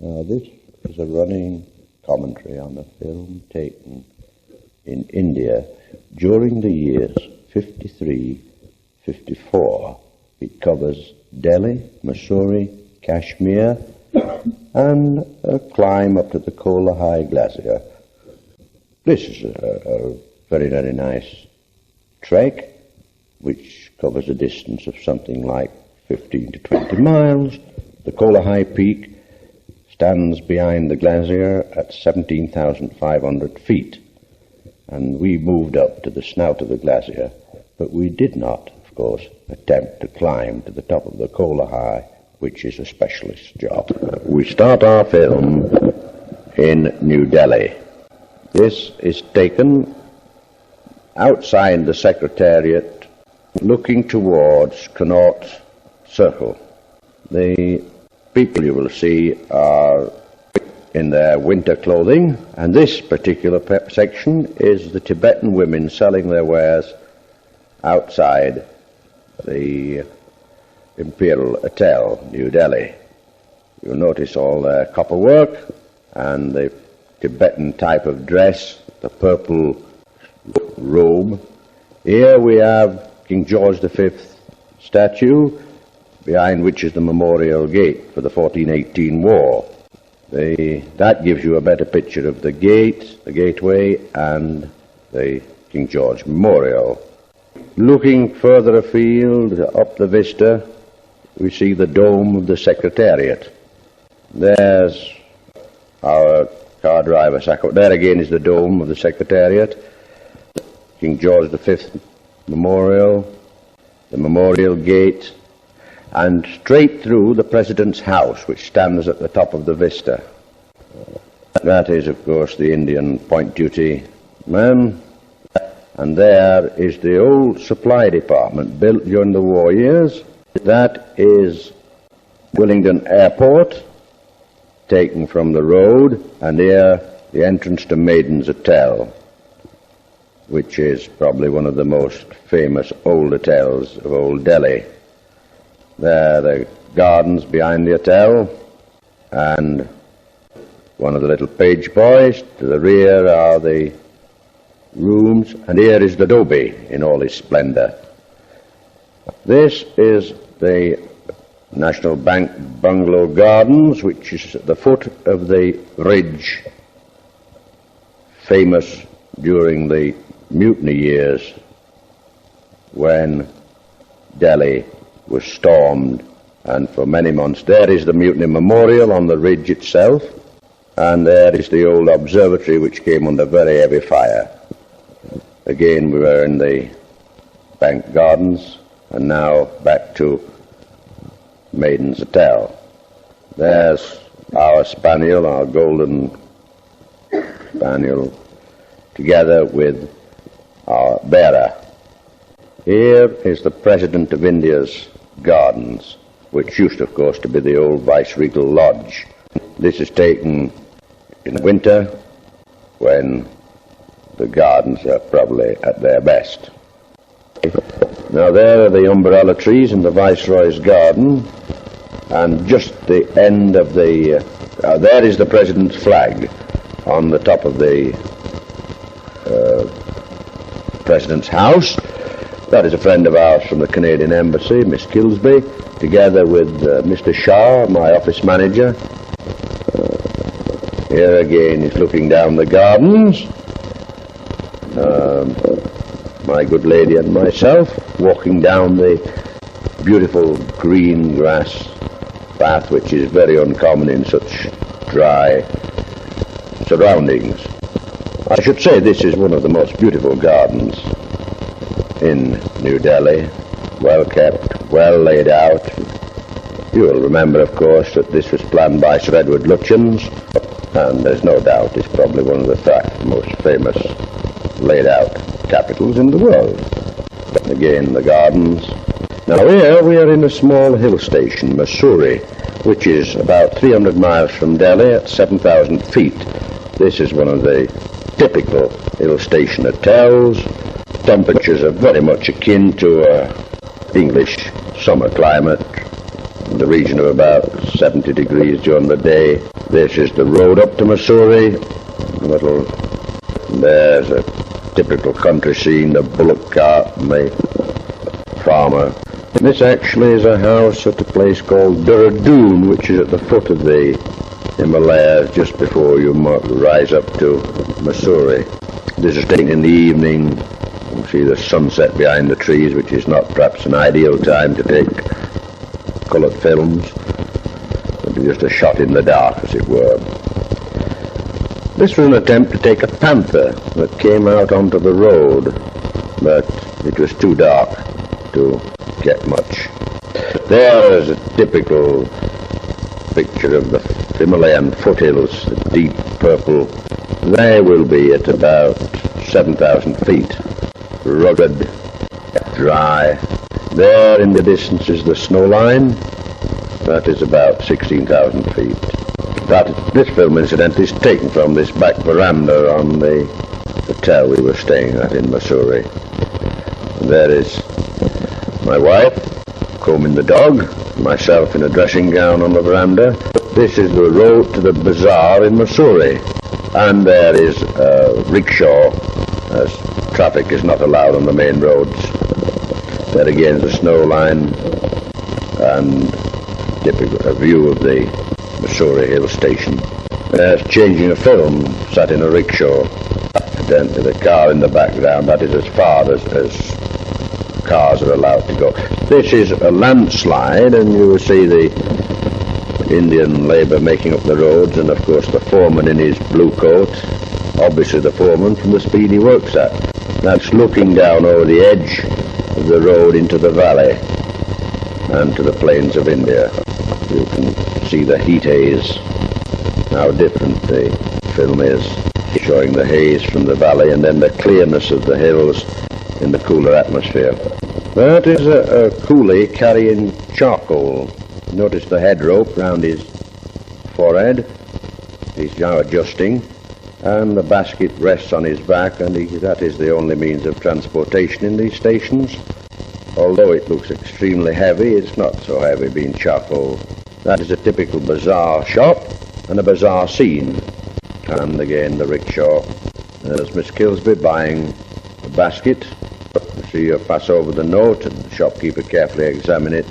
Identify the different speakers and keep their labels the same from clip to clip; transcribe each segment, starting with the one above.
Speaker 1: Now this is a running commentary on a film taken in India during the years 53-54. It covers Delhi, Mussoorie, Kashmir, and a climb up to the Kola Glacier. This is a very, very nice trek, which covers a distance of something like 15 to 20 miles. The Kola Peak stands behind the glacier at 17,500 feet. And we moved up to the snout of the glacier, but we did not, of course, attempt to climb to the top of the Kola, which is a specialist's job. We start our film in New Delhi. This is taken outside the Secretariat, looking towards Connaught Circle. The people you will see are in their winter clothing, and this particular section is the Tibetan women selling their wares outside the Imperial Hotel, New Delhi. You'll notice all their copper work and the Tibetan type of dress, the purple robe. Here we have King George V statue, behind which is the memorial gate for the 1418 war. That gives you a better picture of the gate, the gateway, and the King George Memorial. Looking further afield, up the vista, we see the dome of the Secretariat. There's our car driver. There again is the dome of the Secretariat. King George V Memorial, the Memorial Gate, and straight through the President's house, which stands at the top of the vista. That is, of course, the Indian point duty man. And there is the old supply department built during the war years. That is Willingdon Airport, taken from the road, and here the entrance to Maiden's Hotel, which is probably one of the most famous old hotels of Old Delhi. There are the gardens behind the hotel, and one of the little page boys. To the rear are the rooms, and here is the Dobie in all his splendor. This is the National Bank Bungalow Gardens, which is at the foot of the ridge, famous during the mutiny years when Delhi was stormed, and for many months. There is the Mutiny Memorial on the ridge itself, and there is the old observatory which came under very heavy fire. Again, we were in the Bank Gardens, and now back to Maiden's Hotel. There's our spaniel, our golden spaniel, together with our bearer. Here is the President of India's gardens, which used, of course, to be the old Viceregal Lodge. This is taken in winter when the gardens are probably at their best. Now there are the umbrella trees in the Viceroy's garden, and just the end of the... there is the President's flag on the top of the President's house. That is a friend of ours from the Canadian Embassy, Miss Kilsby, together with Mr. Shah, my office manager. Here again is looking down the gardens. My good lady and myself walking down the beautiful green grass path, which is very uncommon in such dry surroundings. I should say this is one of the most beautiful gardens in New Delhi, well kept, well laid out. You will remember, of course, that this was planned by Sir Edward Lutyens, and there's no doubt it's probably one of the most famous laid out capitals in the world. Again, the gardens. Now here we are in a small hill station, Mussoorie, which is about 300 miles from Delhi at 7,000 feet. This is one of the typical hill station hotels. Temperatures are very much akin to English summer climate, in the region of about 70 degrees during the day. This is the road up to Missouri. There's a typical country scene, the bullock cart and the farmer. This actually is a house at a place called Dehradun, which is at the foot of the Himalayas, just before you rise up to Missouri. This is taken in the evening. You see the sunset behind the trees, which is not perhaps an ideal time to take coloured films. It's just a shot in the dark, as it were. This was an attempt to take a panther that came out onto the road, but it was too dark to get much. There is a typical picture of the Himalayan foothills, the deep purple. They will be at about 7,000 feet, rugged, dry. There in the distance is the snow line. That is about 16,000 feet. This film, incidentally, is taken from this back veranda on the hotel we were staying at in Missouri. And there is my wife combing the dog, myself in a dressing gown on the veranda. This is the road to the bazaar in Missouri. And there is a rickshaw, as traffic is not allowed on the main roads. There again is the snow line and a view of the Missouri Hill Station. There's changing a film, sat in a rickshaw. Then the car in the background, that is as far as cars are allowed to go. This is a landslide, and you will see the Indian Labour making up the roads, and of course the foreman in his blue coat, obviously the foreman from the speed he works at. That's looking down over the edge of the road into the valley and to the plains of India. You can see the heat haze, how different the film is, showing the haze from the valley and then the clearness of the hills in the cooler atmosphere. That is a coolie carrying charcoal. Notice the head rope round his forehead. He's now adjusting, and the basket rests on his back, and that is the only means of transportation in these stations. Although it looks extremely heavy, it's not so heavy being charcoal. That is a typical bazaar shop and a bazaar scene. And again the rickshaw. There's Miss Kilsby buying a basket. You see her pass over the note, and the shopkeeper carefully examine it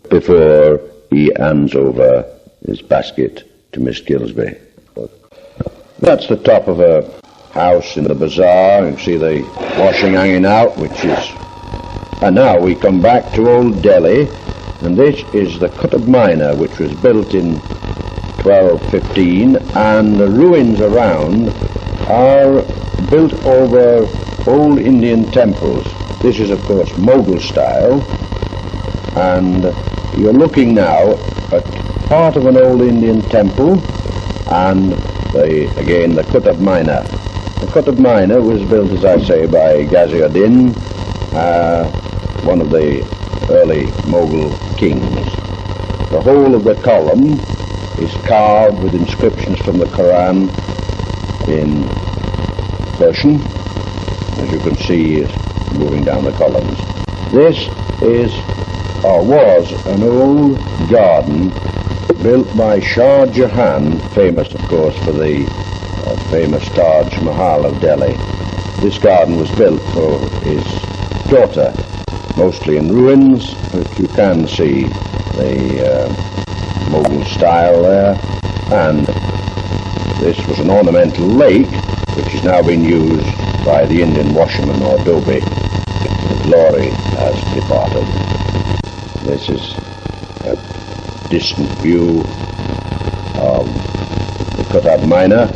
Speaker 1: before he hands over his basket to Miss Kilsby. That's the top of a house in the bazaar. You can see the washing hanging out, which is... And now we come back to Old Delhi, and this is the Qutb Minar, which was built in 1215, and the ruins around are built over old Indian temples. This is, of course, Mughal style, and you're looking now at part of an old Indian temple, and again the Qutb Minar. The Qutb Minar was built, as I say, by Ghaziuddin, one of the early Mughal kings. The whole of the column is carved with inscriptions from the Quran in Persian, as you can see moving down the columns. This is, or was, an old garden built by Shah Jahan, famous of course for the famous Taj Mahal of Delhi. This garden was built for his daughter, mostly in ruins, but you can see the Mughal style there. And this was an ornamental lake, which is now being used by the Indian washerman or dhobi. The glory has departed. This is a distant view of the Qutb Minar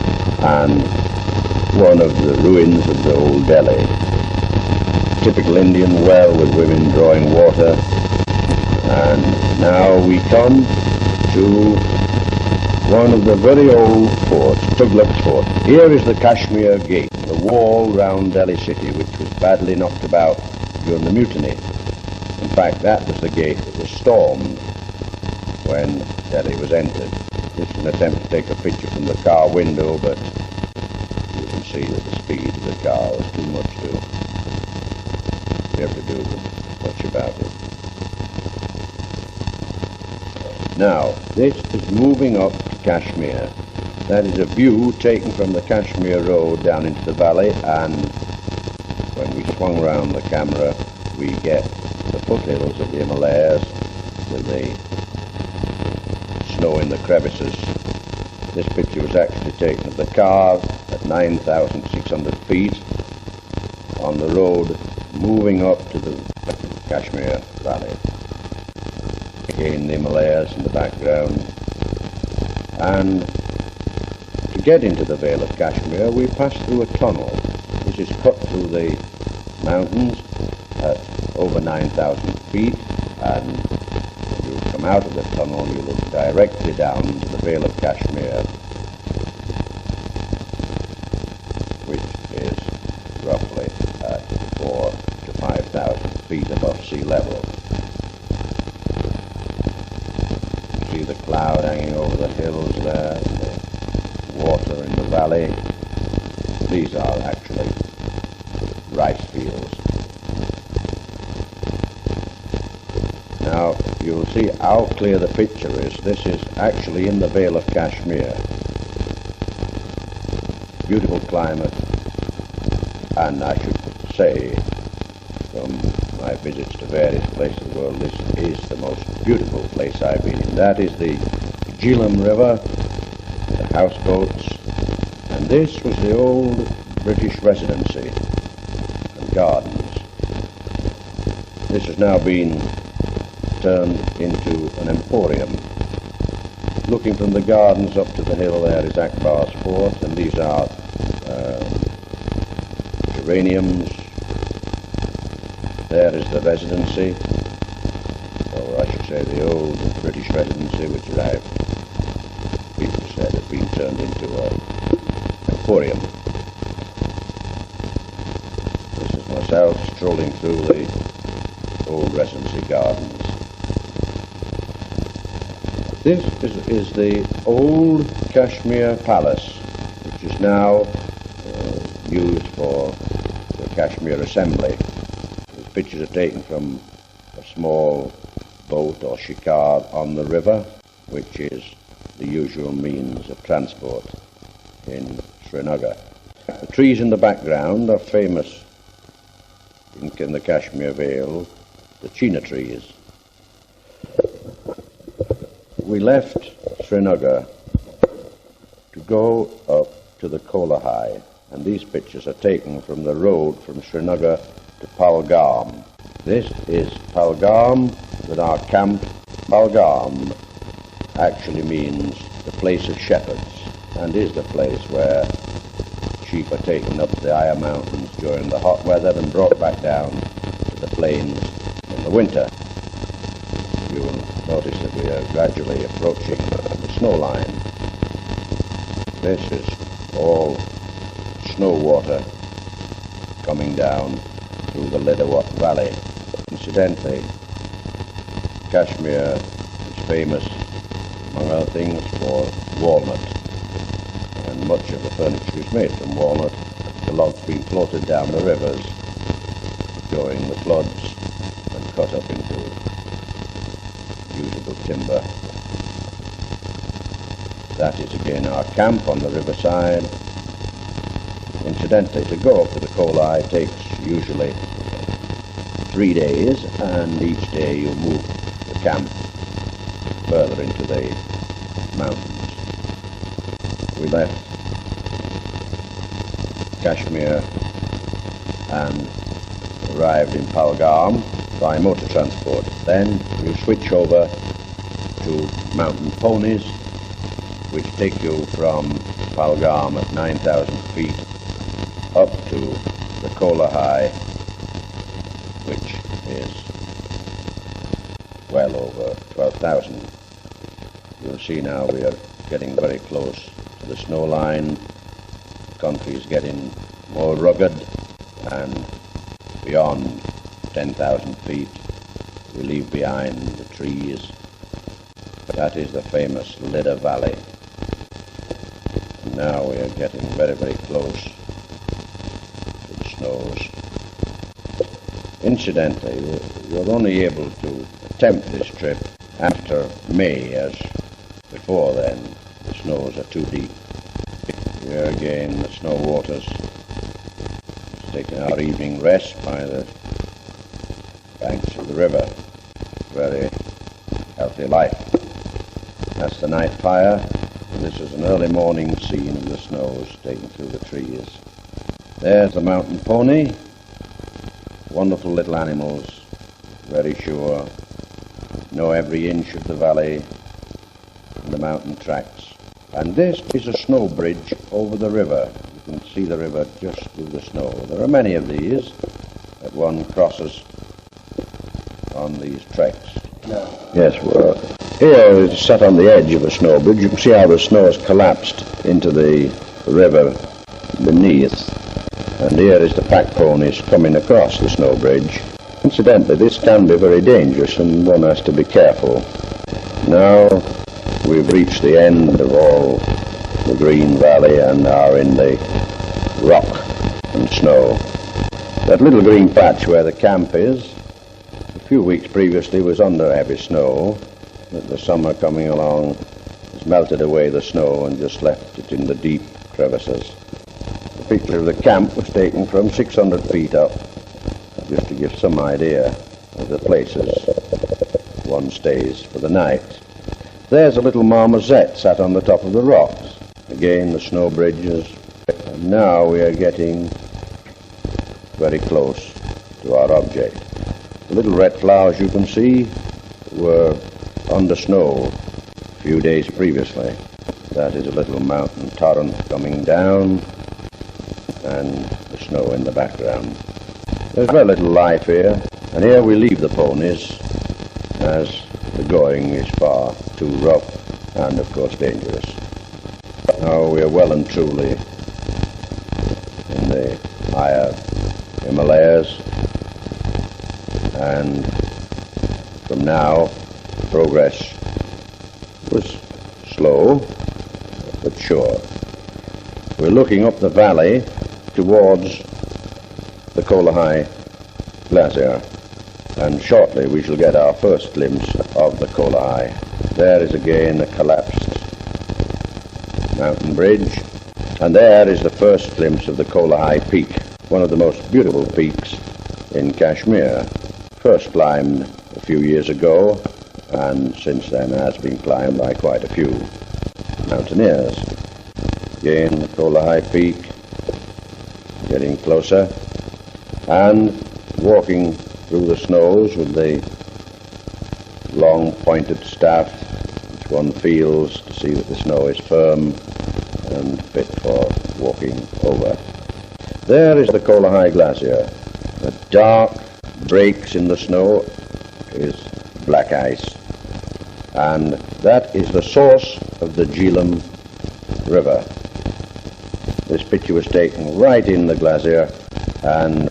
Speaker 1: and one of the ruins of the old Delhi. Typical Indian well with women drawing water. And now we come to one of the very old forts, Tughlaq's Fort. Here is the Kashmir Gate, the wall round Delhi city, which was badly knocked about during the mutiny. In fact, that was the gate that was stormed when Delhi was entered. This is an attempt to take a picture from the car window, but you can see that the speed of the car was too much to be able to do much about it. Now, this is moving up to Kashmir. That is a view taken from the Kashmir Road down into the valley, and when we swung round the camera, we get the foothills of the Himalayas with the snow in the crevices. This picture was actually taken of the car at 9,600 feet on the road moving up to the Kashmir Valley. Again, the Himalayas in the background. And to get into the Vale of Kashmir, we pass through a tunnel. This is cut through the mountains at over 9,000 feet, and when you come out of the tunnel, you look directly down into the Vale of Kashmir, which is roughly at 4,000 to 5,000 feet above sea level. You see the cloud hanging over the hills there, and the water in the valley. These are actually rice fields. Now, you'll see how clear the picture is. This is actually in the Vale of Kashmir. Beautiful climate, and I should say, from my visits to various places of the world, this is the most beautiful place I've been in. That is the Jhelum River, the houseboats, and this was the old British residency and gardens. This has now been turned into an emporium. Looking from the gardens up to the hill there is Akbar's fort, and these are geraniums. There is the residency, or I should say the old British residency, which people said had been turned into an emporium. This is myself strolling through the old residency gardens. This is the old Kashmir Palace, which is now used for the Kashmir Assembly. The pictures are taken from a small boat or shikar on the river, which is the usual means of transport in Srinagar. The trees in the background are famous in the Kashmir Vale, the China trees. We left Srinagar to go up to the Kolahai, and these pictures are taken from the road from Srinagar to Pahalgam. This is Pahalgam with our camp. Pahalgam actually means the place of shepherds, and is the place where sheep are taken up the higher mountains during the hot weather and brought back down to the plains in the winter. You will notice that we are gradually approaching the snow line. This is all snow water coming down through the Lidawat Valley. Incidentally, Kashmir is famous, among other things, for walnut, and much of the furniture is made from walnut, the logs being floated down the rivers during the floods and cut up into usable timber. That is again our camp on the riverside. Incidentally, to go up to the Kolai takes usually 3 days, and each day you move the camp further into the mountains. We left Kashmir and arrived in Pahalgam by motor transport. Then you switch over to mountain ponies, which take you from Pahalgam at 9,000 feet up to the Kolahai, which is well over 12,000. You'll see now we are getting very close to the snow line. The country is getting more rugged, and beyond 10,000 feet we leave behind the trees. That is the famous Lida Valley. And now we are getting very, very close to the snows. Incidentally, you're only able to attempt this trip after May, as before then, the snows are too deep. Here again the snow waters. Taking our evening rest by the banks of the river. Very healthy life. That's the night fire. And this is an early morning scene of the snows taken through the trees. There's the mountain pony. Wonderful little animals, very sure, know every inch of the valley and the mountain tracks. And this is a snow bridge over the river. You can see the river just through the snow. There are many of these that one crosses on these treks. Yes, well, here is set on the edge of a snow bridge. You can see how the snow has collapsed into the river beneath. And here is the pack ponies coming across the snow bridge. Incidentally, this can be very dangerous and one has to be careful. Now we've reached the end of all the green valley and are in the rock and snow. That little green patch where the camp is, a few weeks previously was under heavy snow, but the summer coming along has melted away the snow and just left it in the deep crevices. The picture of the camp was taken from 600 feet up, just to give some idea of the places one stays for the night. There's a little marmoset sat on the top of the rocks. Again, the snow bridges. And now we are getting very close to our object. The little red flowers you can see were under snow a few days previously. That is a little mountain torrent coming down and the snow in the background. There's very little life here, and here we leave the ponies as the going is far too rough and of course dangerous. Now we are well and truly in the higher Himalayas, and from now progress was slow but sure. We're looking up the valley towards the Kolahai Glacier, and shortly we shall get our first glimpse of the Kolahai. There is again a collapsed mountain bridge, and there is the first glimpse of the Kolahai Peak, one of the most beautiful peaks in Kashmir. First climbed a few years ago, and since then has been climbed by quite a few mountaineers. Again, the Kolahai Peak, getting closer, and walking through the snows with the long pointed staff, which one feels to see that the snow is firm and fit for walking over. There is the Kolahai Glacier. The dark breaks in the snow is black ice, and that is the source of the Jhelum River. This picture was taken right in the glacier, and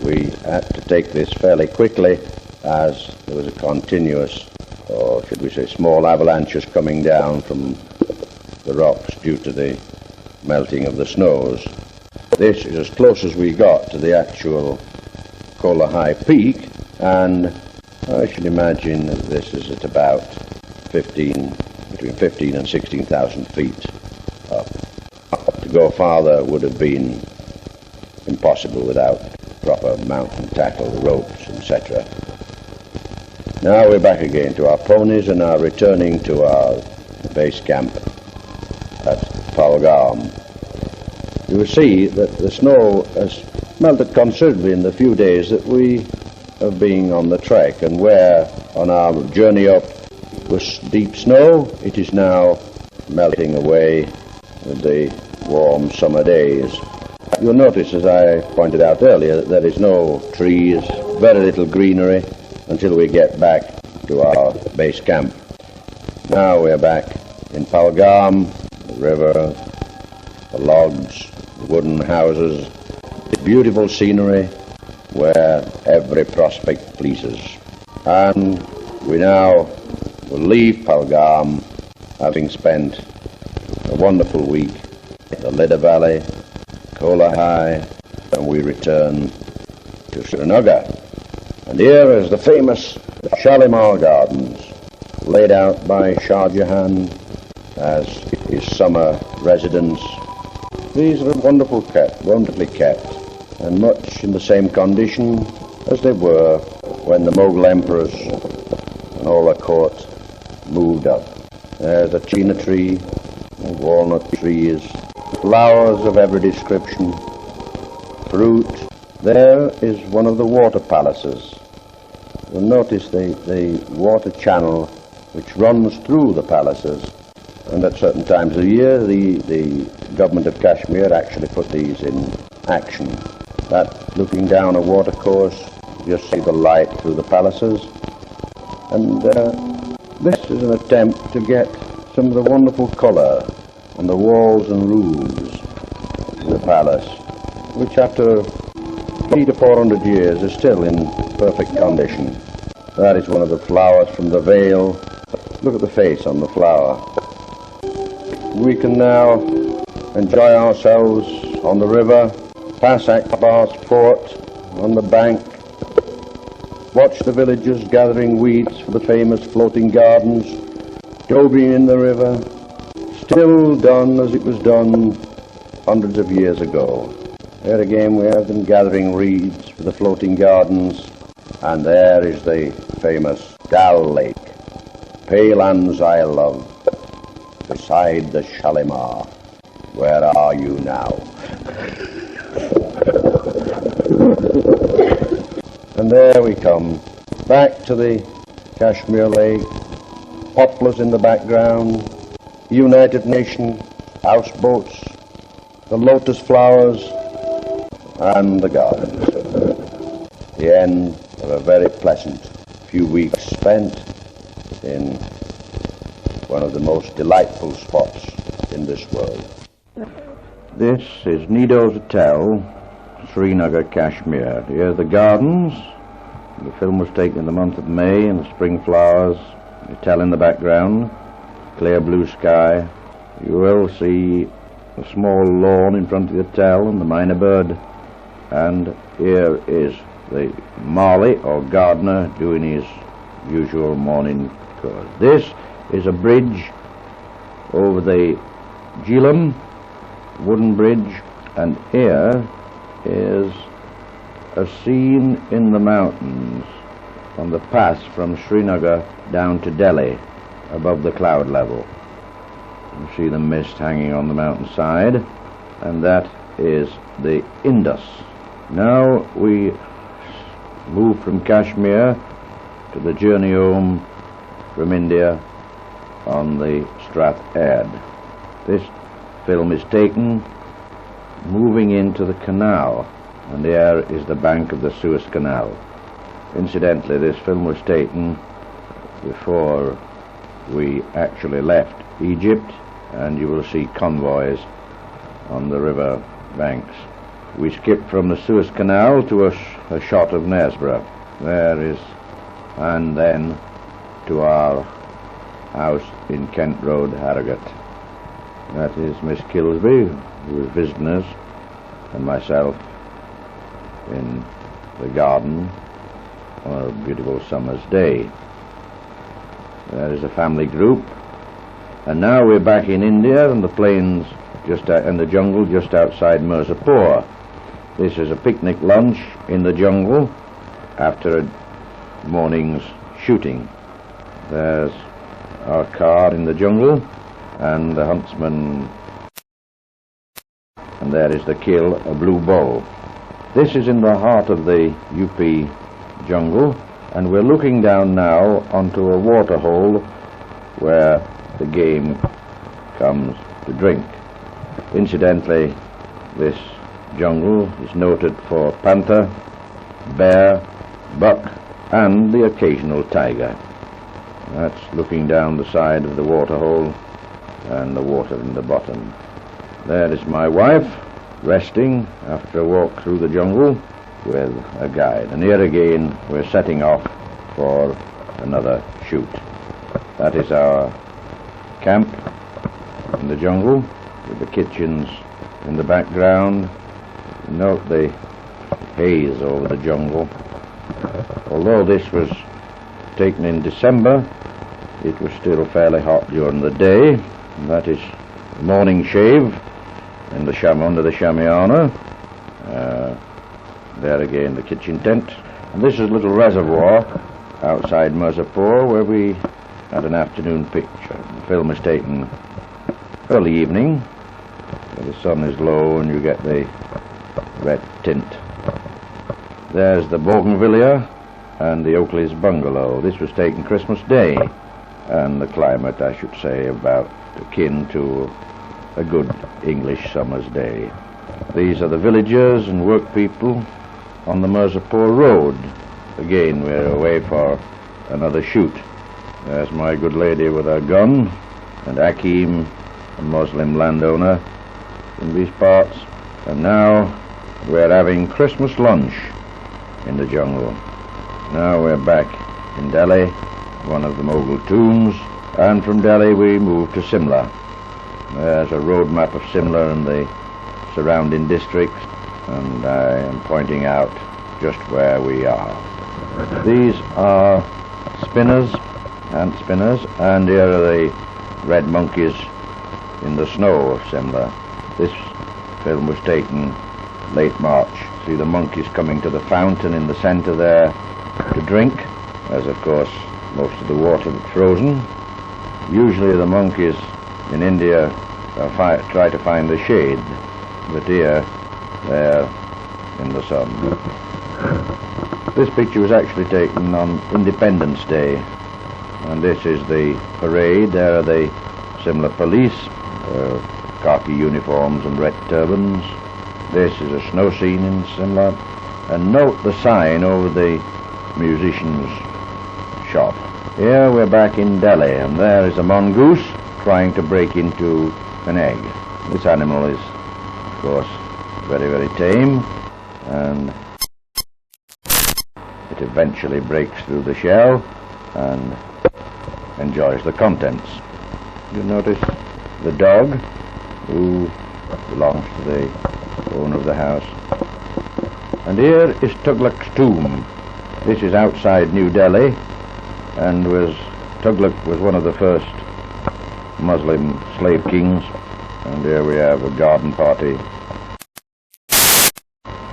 Speaker 1: we had to take this fairly quickly as there was a continuous, or should we say small avalanches coming down from the rocks due to the melting of the snows. This is as close as we got to the actual Kolahai Peak, and I should imagine that this is at about between 15 and 16,000 feet up. To go farther would have been impossible without proper mountain tackle, ropes, etc. Now we're back again to our ponies and are returning to our base camp at Palgam. You will see that the snow has melted considerably in the few days that we have been on the trek, and where on our journey up was deep snow, it is now melting away with the warm summer days. You'll notice, as I pointed out earlier, that there is no trees, very little greenery until we get back to our base camp. Now we're back in Palgam, the river, the logs, the wooden houses, beautiful scenery where every prospect pleases. And we now will leave Palgam, having spent a wonderful week in the Lida Valley, Kolahai, and we return to Srinagar. And here is the famous Shalimar Gardens, laid out by Shah Jahan as his summer residence. These are wonderfully kept, and much in the same condition as they were when the Mughal emperors and all their court moved up. There's a china tree, walnut trees, flowers of every description, fruit. There is one of the water palaces. You'll notice the water channel which runs through the palaces, and at certain times of the year the government of Kashmir actually put these in action. That, looking down a water course, you see the light through the palaces, and this is an attempt to get some of the wonderful colour on the walls and roofs of the palace, which after 300 to 400 years is still in perfect condition. That is one of the flowers from the vale. Look at the face on the flower. We can now enjoy ourselves on the river, pass Akbar's fort on the bank, watch the villagers gathering weeds for the famous floating gardens, dobing in the river, still done as it was done hundreds of years ago. There again we have them gathering reeds for the floating gardens, and there is the famous Dal Lake, pale lands I love, beside the Shalimar. Where are you now? And there we come, back to the Kashmir Lake, poplars in the background, United Nations houseboats, the lotus flowers, and the gardens. The end of a very pleasant few weeks spent in one of the most delightful spots in this world. This is Nido's Hotel, Srinagar, Kashmir. Here are the gardens. The film was taken in the month of May, and the spring flowers, the hotel in the background, clear blue sky. You will see a small lawn in front of the hotel and the mynah bird. And here is the Mali, or gardener, doing his usual morning chores. This is a bridge over the Jhelum, wooden bridge, and here is a scene in the mountains on the pass from Srinagar down to Delhi, above the cloud level. You see the mist hanging on the mountainside, and that is the Indus. Now we move from Kashmir to the journey home from India on the Strath Aird. This film is taken moving into the canal, and there is the bank of the Suez Canal. Incidentally, this film was taken before we actually left Egypt, and you will see convoys on the river banks. We skipped from the Suez Canal to a shot of Knaresborough. There is, and then to our house in Kent Road, Harrogate. That is Miss Kilsby, who is visiting us, and myself in the garden on a beautiful summer's day. There is a family group, and now we're back in India and the plains just out in the jungle just outside Mirzapur. This is a picnic lunch in the jungle after a morning's shooting. There's our car in the jungle, and the huntsman, and there is the kill, a blue bull. This is in the heart of the UP jungle, and we're looking down now onto a water hole where the game comes to drink. Incidentally, this jungle is noted for panther, bear, buck, and the occasional tiger. That's looking down the side of the water hole and the water in the bottom. There is my wife, resting after a walk through the jungle with a guide. And here again we're setting off for another shoot. That is our camp in the jungle with the kitchens in the background. Note the haze over the jungle. Although this was taken in December, it was still fairly hot during the day. And that is morning shave in the under the Shamiana. There again the kitchen tent. And this is a little reservoir outside Mirzapur where we had an afternoon picture. The film is taken early evening, where the sun is low and you get the red tint. There's the Bougainvillea and the Oakley's bungalow. This was taken Christmas Day, and the climate, I should say, about akin to a good English summer's day. These are the villagers and work people on the Mirzapur road. Again, we're away for another shoot. There's my good lady with her gun, and Hakim, a Muslim landowner in these parts. And now we're having Christmas lunch in the jungle. Now we're back in Delhi, one of the Mughal tombs, and from Delhi we move to Simla. There's a road map of Simla and the surrounding districts, and I am pointing out just where we are. These are ant spinners, and here are the red monkeys in the snow of Simla. This film was taken late March. See the monkeys coming to the fountain in the center there to drink, as of course most of the water is frozen. Usually the monkeys in India try to find the shade, but here they're in the sun. This picture was actually taken on Independence Day, and this is the parade. There are the Simla police, khaki uniforms and red turbans. This is a snow scene in Simla, and note the sign over the musician's shop. Here we're back in Delhi, and there is a mongoose trying to break into an egg. This animal is, of course, very, very tame, and it eventually breaks through the shell and enjoys the contents. You notice the dog, who belongs to the owner of the house. And here is Tughlaq's tomb. This is outside New Delhi, and Tughlaq was one of the first Muslim slave kings. And here we have a garden party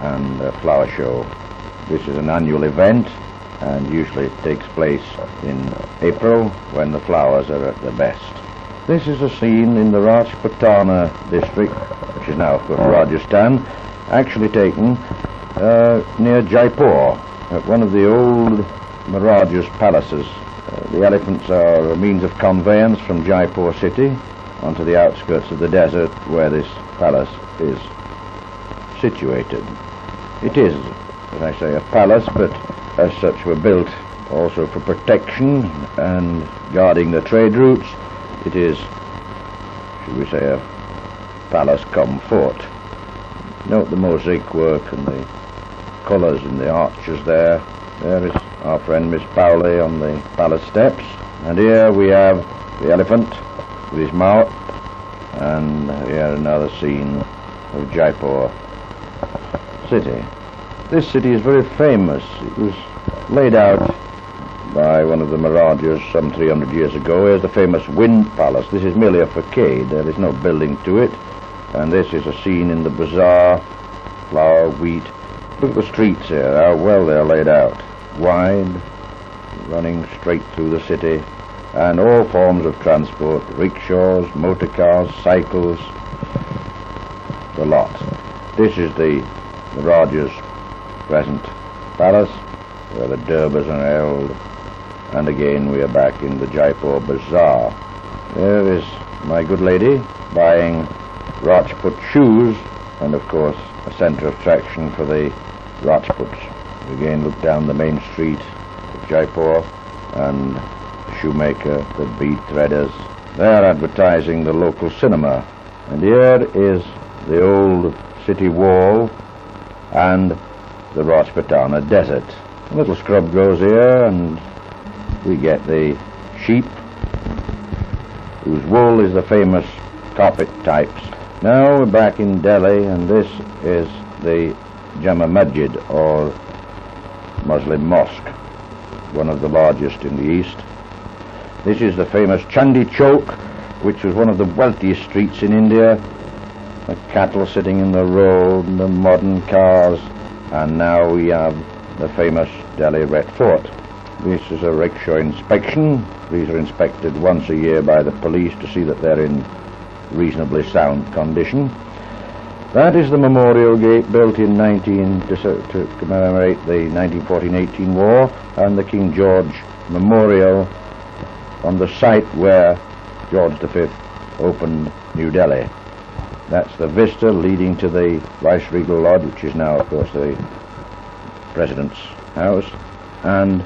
Speaker 1: and a flower show. This is an annual event, and usually it takes place in April when the flowers are at their best. This is a scene in the Rajputana district, which is now of course Rajasthan, actually taken near Jaipur, at one of the old Maharajas' palaces. The elephants are a means of conveyance from Jaipur city onto the outskirts of the desert where this palace is situated. It is, as I say, a palace, but as such were built also for protection and guarding the trade routes. It is, should we say, a palace cum fort. Note the mosaic work and the colours in the arches there. There is our friend Miss Powley on the palace steps. And here we have the elephant with his mouth, and here another scene of Jaipur city. This city is very famous. It was laid out by one of the Maharajas some 300 years ago. Here's the famous Wind Palace. This is merely a facade. There is no building to it. And this is a scene in the bazaar, flour, wheat. Look at the streets here, how well they're laid out. Wide, running straight through the city, and all forms of transport, rickshaws, motor cars, cycles, the lot. This is the Raja's present palace, where the durbars are held, and again we are back in the Jaipur bazaar. There is my good lady buying Rajput shoes, and of course a centre of attraction for the Rajputs. We again look down the main street of Jaipur, and the shoemaker, the bead threaders. They are advertising the local cinema. And here is the old city wall and the Rajputana desert. A little scrub goes here, and we get the sheep, whose wool is the famous carpet types. Now we're back in Delhi, and this is the Jama Masjid, or Muslim mosque, one of the largest in the east.
Speaker 2: This is the famous Chandi Chowk, which was one of the wealthiest streets in India. The cattle sitting in the road, the modern cars, and now we have the famous Delhi Red Fort. This is a rickshaw inspection. These are inspected once a year by the police to see that they're in reasonably sound condition. That is the memorial gate built in to commemorate the 1914-18 war, and the King George Memorial on the site where George V opened New Delhi. That's the vista leading to the Viceregal Lodge, which is now, of course, the President's house, and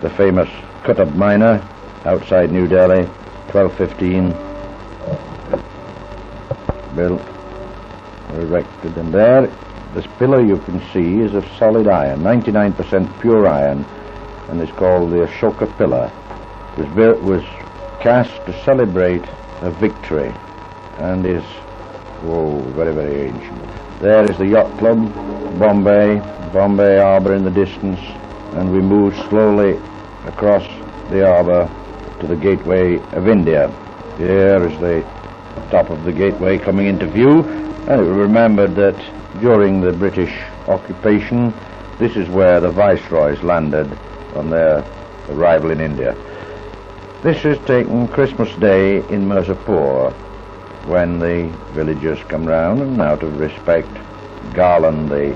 Speaker 2: the famous Qutb Minar outside New Delhi, 1215, built, erected, and there, this pillar you can see is of solid iron, 99% pure iron, and is called the Ashoka Pillar. It was cast to celebrate a victory, and is, very, very ancient. There is the Yacht Club, Bombay Harbour in the distance, and we move slowly across the harbour to the Gateway of India. Here is the top of the gateway coming into view, and it was remembered that during the British occupation, this is where the viceroys landed on their arrival in India. This is taken Christmas Day in Mirzapur, when the villagers come round and, out of respect, garland the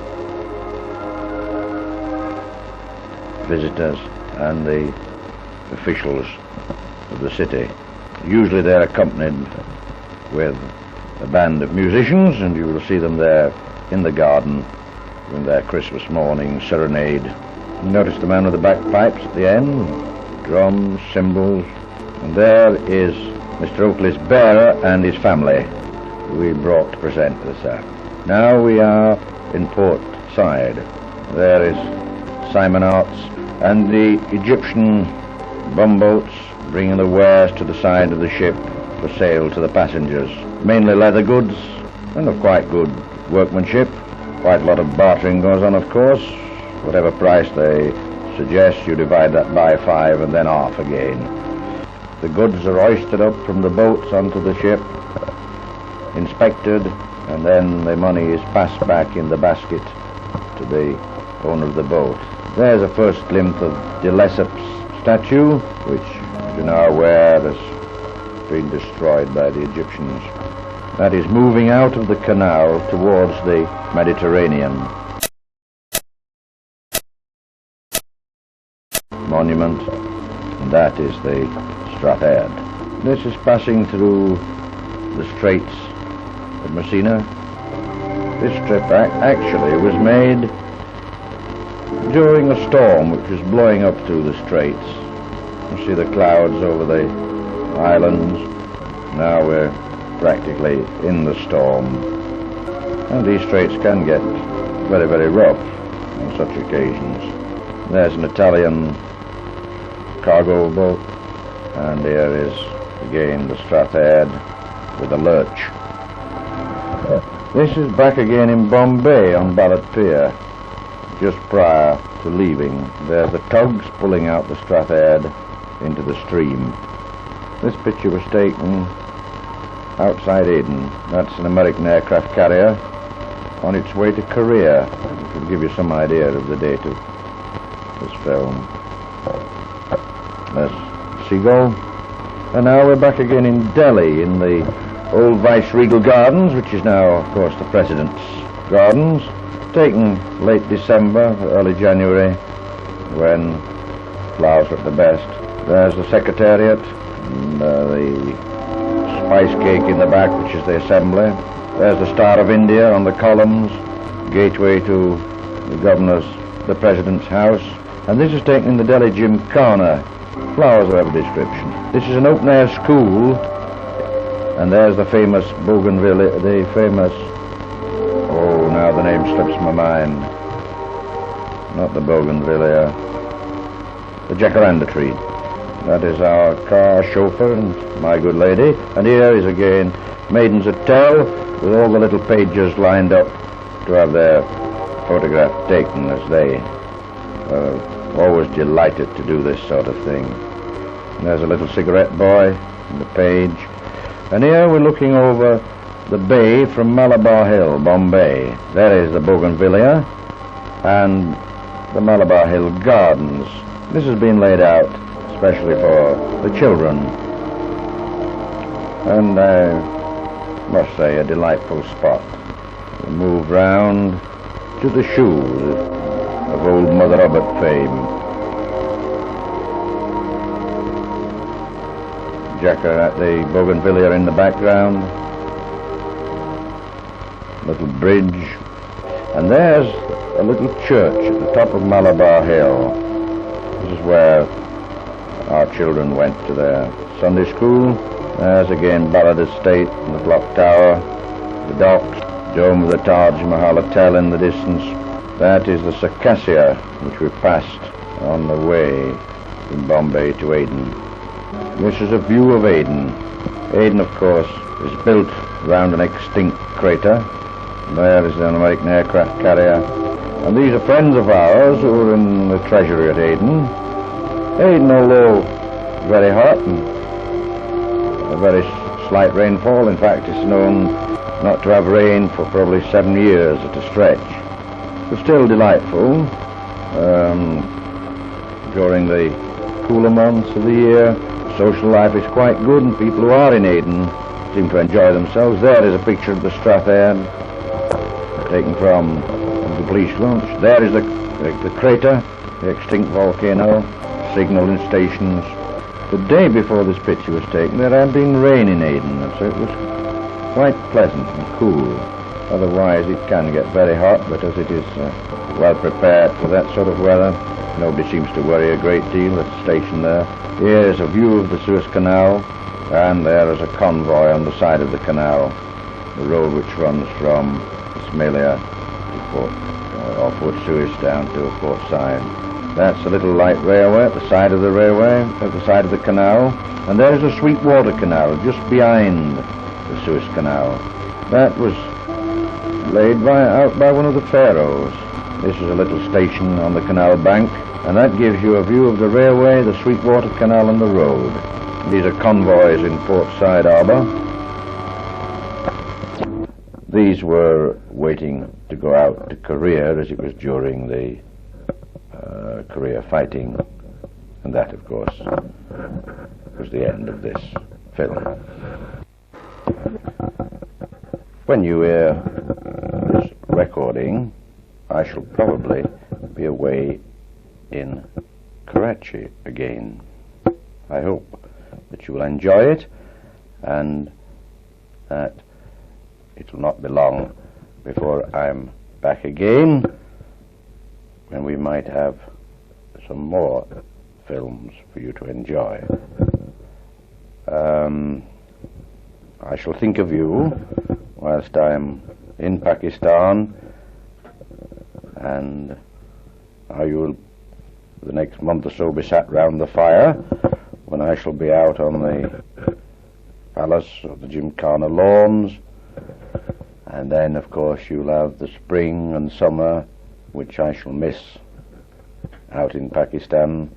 Speaker 2: visitors and the officials of the city. Usually they're accompanied with a band of musicians, and you will see them there in the garden in their Christmas morning serenade. Notice the man with the bagpipes at the end, drums, cymbals, and there is Mr. Oakley's bearer and his family, who we brought to present to the South. Now we are in port side. There is Simon Arts and the Egyptian bumboats bringing the wares to the side of the ship for sale to the passengers. Mainly leather goods, and of quite good workmanship. Quite a lot of bartering goes on, of course. Whatever price they suggest, you divide that by 5 and then half again. The goods are hoisted up from the boats onto the ship, inspected, and then the money is passed back in the basket to the owner of the boat. There's a first glimpse of de Lesseps statue, which, as you are aware, has been destroyed by the Egyptians. That is moving out of the canal towards the Mediterranean. Monument, and that is the Strathard. This is passing through the Straits of Messina. This trip actually was made during a storm which was blowing up through the straits. You see the clouds over the islands. Now we're practically in the storm, and these straits can get very, very rough on such occasions. There's an Italian cargo boat, and here is again the Strathard with a lurch. This is back again in Bombay on Ballot Pier, just prior to leaving. There's the tugs pulling out the Strathard into the stream. This picture was taken outside Aden. That's an American aircraft carrier on its way to Korea. It will give you some idea of the date of this film. There's Seagull. And now we're back again in Delhi, in the old Viceregal Gardens, which is now, of course, the President's Gardens. Taken late December, early January, when flowers are at the best. There's the Secretariat, and the spice cake in the back, which is the Assembly. There's the Star of India on the columns, gateway to the President's house. And this is taken in the Delhi Gymkhana, flowers of every description. This is an open-air school, and there's the famous bougainvillea, now the name slips my mind. Not the bougainvillea, the jacaranda tree. That is our car chauffeur and my good lady. And here is again Maiden's Hotel, with all the little pages lined up to have their photograph taken, as they are always delighted to do this sort of thing. There's a little cigarette boy in the page. And here we're looking over the bay from Malabar Hill, Bombay. There is the Bougainvillea and the Malabar Hill Gardens. This has been laid out especially for the children. And I must say, a delightful spot. We move round to the shoes of old Mother Hubbard fame. Jacker at the Bougainvillea in the background. Little bridge. And there's a little church at the top of Malabar Hill. This is where our children went to their Sunday school. There's again Ballad Estate and the clock tower, the docks, dome of the Taj Mahal Hotel in the distance. That is the Circassia, which we passed on the way from Bombay to Aden. This is a view of Aden. Aden, of course, is built around an extinct crater. There is an American aircraft carrier. And these are friends of ours who are in the treasury at Aden. Aden, although very hot and a very slight rainfall, in fact it's known not to have rain for probably 7 years at a stretch, but still delightful. During the cooler months of the year, social life is quite good, and people who are in Aden seem to enjoy themselves. There is a picture of the Strathern taken from the police launch. There is the crater, the extinct volcano, signalling stations. The day before this picture was taken, there had been rain in Aden, and so it was quite pleasant and cool. Otherwise it can get very hot, but as it is well prepared for that sort of weather, nobody seems to worry a great deal at the station there. Here is a view of the Suez Canal, and there is a convoy on the side of the canal, the road which runs from Ismailia to Port Suez down to Port Said. That's a little light railway at the side of the railway, at the side of the canal, and there's a Sweetwater Canal just behind the Suez Canal. That was laid out by one of the pharaohs. This is a little station on the canal bank, and that gives you a view of the railway, the Sweetwater Canal and the road. These are convoys in Port Said Harbour. These were waiting to go out to Korea, as it was during the Korea fighting, and that, of course, was the end of this film. When you hear this recording, I shall probably be away in Karachi again. I hope that you will enjoy it, and that it will not be long before I'm back again, when we might have some more films for you to enjoy. I shall think of you whilst I'm in Pakistan, and how you will, the next month or so, be sat round the fire when I shall be out on the palace or the Gymkhana lawns. And then, of course, you'll have the spring and summer, which I shall miss out in Pakistan,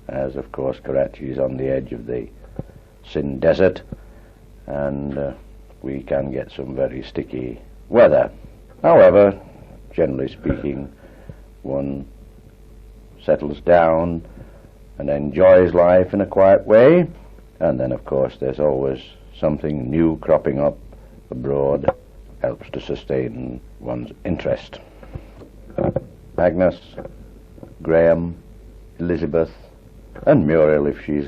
Speaker 2: as, of course, Karachi is on the edge of the Sindh Desert, and we can get some very sticky weather. However, generally speaking, one settles down and enjoys life in a quiet way, and then, of course, there's always something new cropping up abroad, helps to sustain one's interest. Agnes, Graham, Elizabeth, and Muriel, if she's,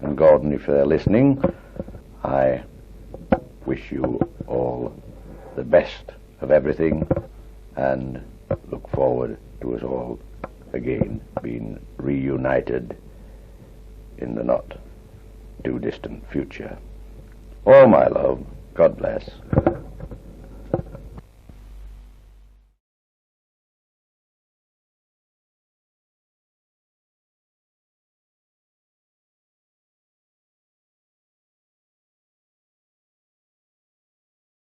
Speaker 2: and Gordon, if they're listening, I wish you all the best of everything, and look forward to us all again being reunited in the not too distant future. All my love. God bless.